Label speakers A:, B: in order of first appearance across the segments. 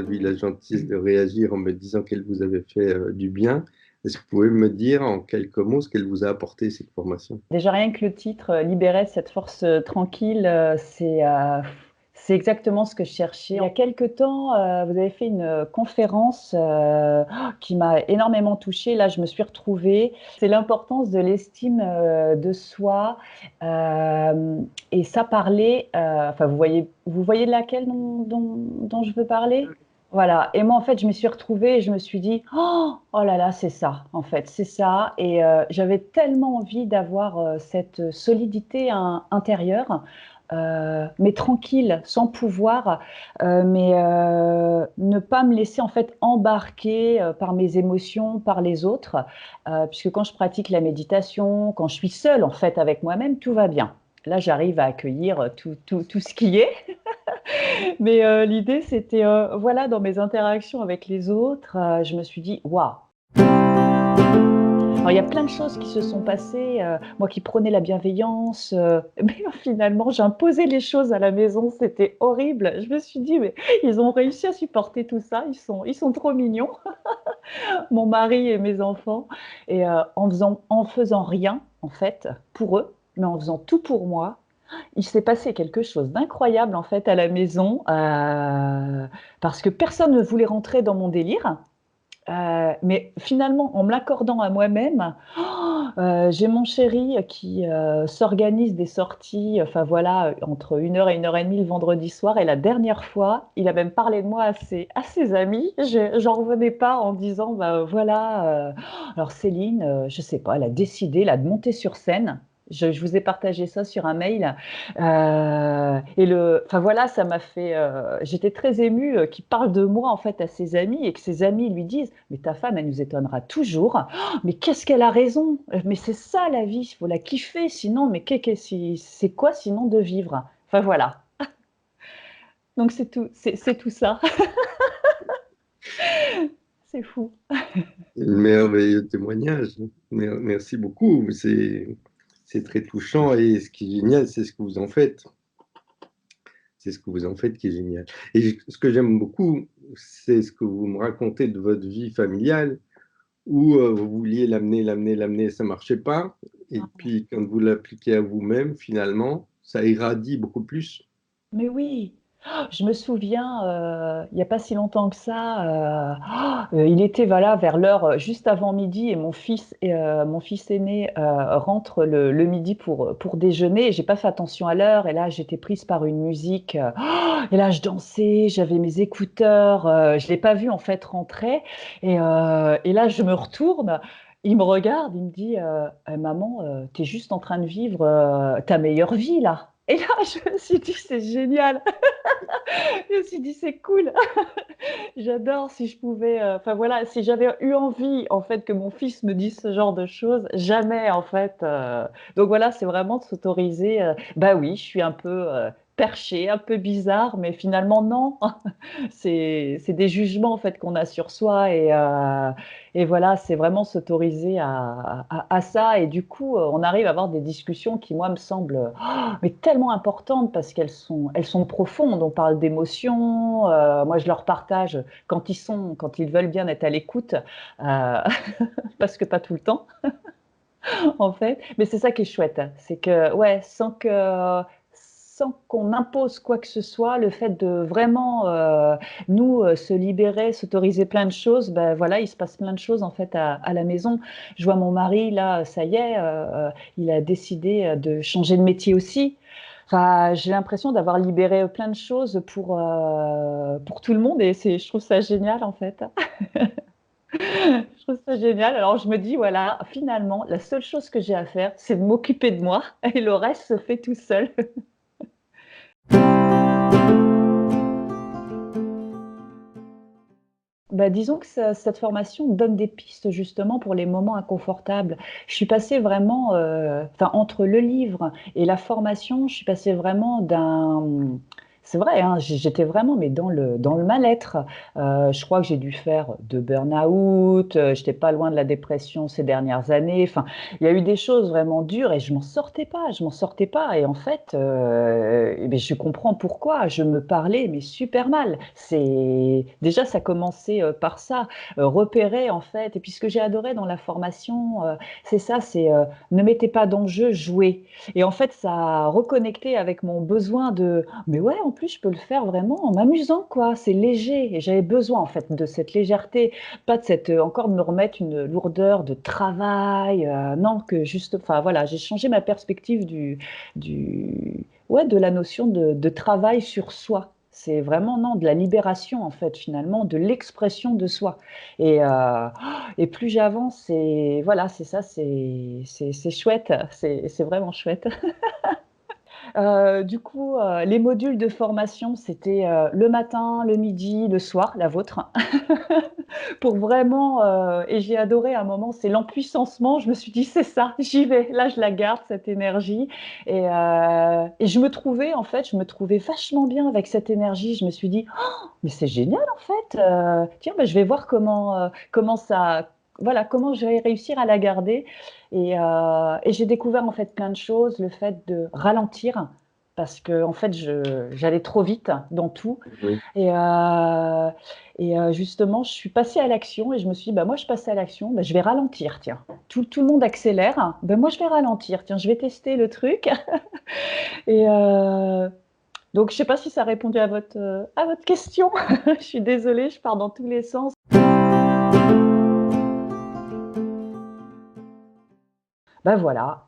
A: avez eu la gentillesse de réagir en me disant qu'elle vous avait fait du bien. Est-ce que vous pouvez me dire en quelques mots ce qu'elle vous a apporté, cette formation?
B: Déjà, rien que le titre, Libérer cette force tranquille, c'est exactement ce que je cherchais. Il y a quelque temps, vous avez fait une conférence qui m'a énormément touchée. Là, je me suis retrouvée. C'est l'importance de l'estime de soi. Et ça parlait, enfin, vous voyez de laquelle dont je veux parler? Voilà. Et moi, en fait, je me suis retrouvée et je me suis dit, oh là là, c'est ça, en fait, c'est ça. Et j'avais tellement envie d'avoir cette solidité intérieure, mais tranquille, sans pouvoir, mais ne pas me laisser en fait embarquer par mes émotions, par les autres, puisque quand je pratique la méditation, quand je suis seule en fait avec moi-même, tout va bien. Là, j'arrive à accueillir tout ce qui est. Mais l'idée, c'était, voilà, dans mes interactions avec les autres, je me suis dit, waouh! Alors, il y a plein de choses qui se sont passées. Moi qui prônais la bienveillance, mais finalement, j'imposais les choses à la maison. C'était horrible. Je me suis dit, mais ils ont réussi à supporter tout ça. Ils sont trop mignons, mon mari et mes enfants. Et en faisant rien, en fait, pour eux, mais en faisant tout pour moi, il s'est passé quelque chose d'incroyable en fait à la maison parce que personne ne voulait rentrer dans mon délire. Mais finalement, en me l'accordant à moi-même, j'ai mon chéri qui s'organise des sorties, enfin voilà, entre 1 heure et 1 heure et demie le vendredi soir. Et la dernière fois, il a même parlé de moi à ses amis. J'en revenais pas en disant, bah voilà, alors Céline, je sais pas, elle a décidé là, de monter sur scène. Je vous ai partagé ça sur un mail. Enfin voilà, ça m'a fait. J'étais très émue qu'il parle de moi en fait à ses amis et que ses amis lui disent, mais ta femme, elle nous étonnera toujours. Oh, mais qu'est-ce qu'elle a raison? Mais c'est ça la vie, il faut la kiffer. Sinon, mais c'est quoi sinon de vivre? Enfin voilà. Donc c'est tout, c'est tout ça. C'est fou.
A: Merveilleux témoignage. Merci beaucoup. C'est très touchant et ce qui est génial, c'est ce que vous en faites. C'est ce que vous en faites qui est génial. Et ce que j'aime beaucoup, c'est ce que vous me racontez de votre vie familiale où vous vouliez l'amener, ça ne marchait pas. Et puis quand vous l'appliquez à vous-même, finalement, ça irradie beaucoup plus.
B: Mais oui, je me souviens, il n'y a pas si longtemps que ça, il était voilà, vers l'heure juste avant midi et mon fils aîné rentre le midi pour déjeuner. Et j'ai pas fait attention à l'heure et là j'étais prise par une musique et là je dansais, j'avais mes écouteurs, je l'ai pas vu en fait rentrer et là je me retourne. Il me regarde, il me dit Maman, tu es juste en train de vivre ta meilleure vie là. Et là, je me suis dit, c'est génial. Je me suis dit, c'est cool. J'adore si je pouvais. Enfin voilà, si j'avais eu envie, en fait, que mon fils me dise ce genre de choses, jamais, en fait. Donc voilà, c'est vraiment de s'autoriser. Bah oui, je suis un peu perchée, un peu bizarre, mais finalement, non. C'est des jugements, en fait, qu'on a sur soi. Et voilà, c'est vraiment s'autoriser à ça. Et du coup, on arrive à avoir des discussions qui, moi, me semblent mais tellement importantes parce elles sont profondes. On parle d'émotions. Moi, je leur partage quand ils veulent bien être à l'écoute, euh, parce que pas tout le temps, en fait. Mais c'est ça qui est chouette, c'est que, ouais, sans qu'on impose quoi que ce soit, le fait de vraiment nous se libérer, s'autoriser plein de choses, ben voilà, il se passe plein de choses en fait à la maison. Je vois mon mari là, ça y est, il a décidé de changer de métier aussi. Enfin, j'ai l'impression d'avoir libéré plein de choses pour tout le monde et je trouve ça génial en fait. Je trouve ça génial. Alors je me dis, voilà, finalement, la seule chose que j'ai à faire, c'est de m'occuper de moi et le reste se fait tout seul. Bah, disons que cette formation donne des pistes justement pour les moments inconfortables. Je suis passée vraiment, enfin, entre le livre et la formation, je suis passée vraiment c'est vrai, hein, j'étais vraiment mais dans le mal-être. Je crois que j'ai dû faire 2 burn-out, j'étais pas loin de la dépression ces dernières années. Enfin, il y a eu des choses vraiment dures et je m'en sortais pas et en fait, et beh, je comprends pourquoi. Je me parlais mais super mal. C'est déjà ça commençait, par ça, repérer en fait et puis ce que j'ai adoré dans la formation, c'est ça, c'est, ne mettez pas d'enjeu, jouez. Et en fait, ça a reconnecté avec mon besoin de mais ouais, en plus, je peux le faire vraiment en m'amusant, quoi. C'est léger et j'avais besoin, en fait, de cette légèreté, pas de cette, encore de me remettre une lourdeur de travail, non, que juste enfin, voilà, j'ai changé ma perspective du ouais, de la notion de travail sur soi. C'est vraiment, non, de la libération, en fait, finalement, de l'expression de soi et plus j'avance et voilà, c'est ça, c'est chouette, c'est vraiment chouette. Du coup, les modules de formation, c'était, le matin, le midi, le soir, la vôtre, pour vraiment, et j'ai adoré à un moment, c'est l'empuissancement. Je me suis dit: «C'est ça, j'y vais, là je la garde cette énergie» et je me trouvais en fait, je me trouvais vachement bien avec cette énergie. Je me suis dit: «Oh, mais c'est génial en fait, tiens, bah, je vais voir comment ça voilà, comment je vais réussir à la garder» et j'ai découvert en fait plein de choses, le fait de ralentir parce qu'en fait j'allais trop vite dans tout
A: Oui.
B: et justement, je suis passée à l'action et je me suis dit: «Bah, moi, je passe à l'action, bah, je vais ralentir, tiens. Tout le monde accélère, ben, moi, je vais ralentir, tiens, je vais tester le truc» et donc je sais pas si ça a répondu à votre question. Je suis désolée, je pars dans tous les sens. Bah, voilà,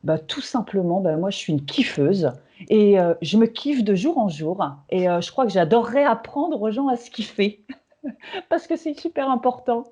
B: bah, tout simplement, bah, moi, je suis une kiffeuse et je me kiffe de jour en jour et je crois que j'adorerais apprendre aux gens à se kiffer parce que c'est super important.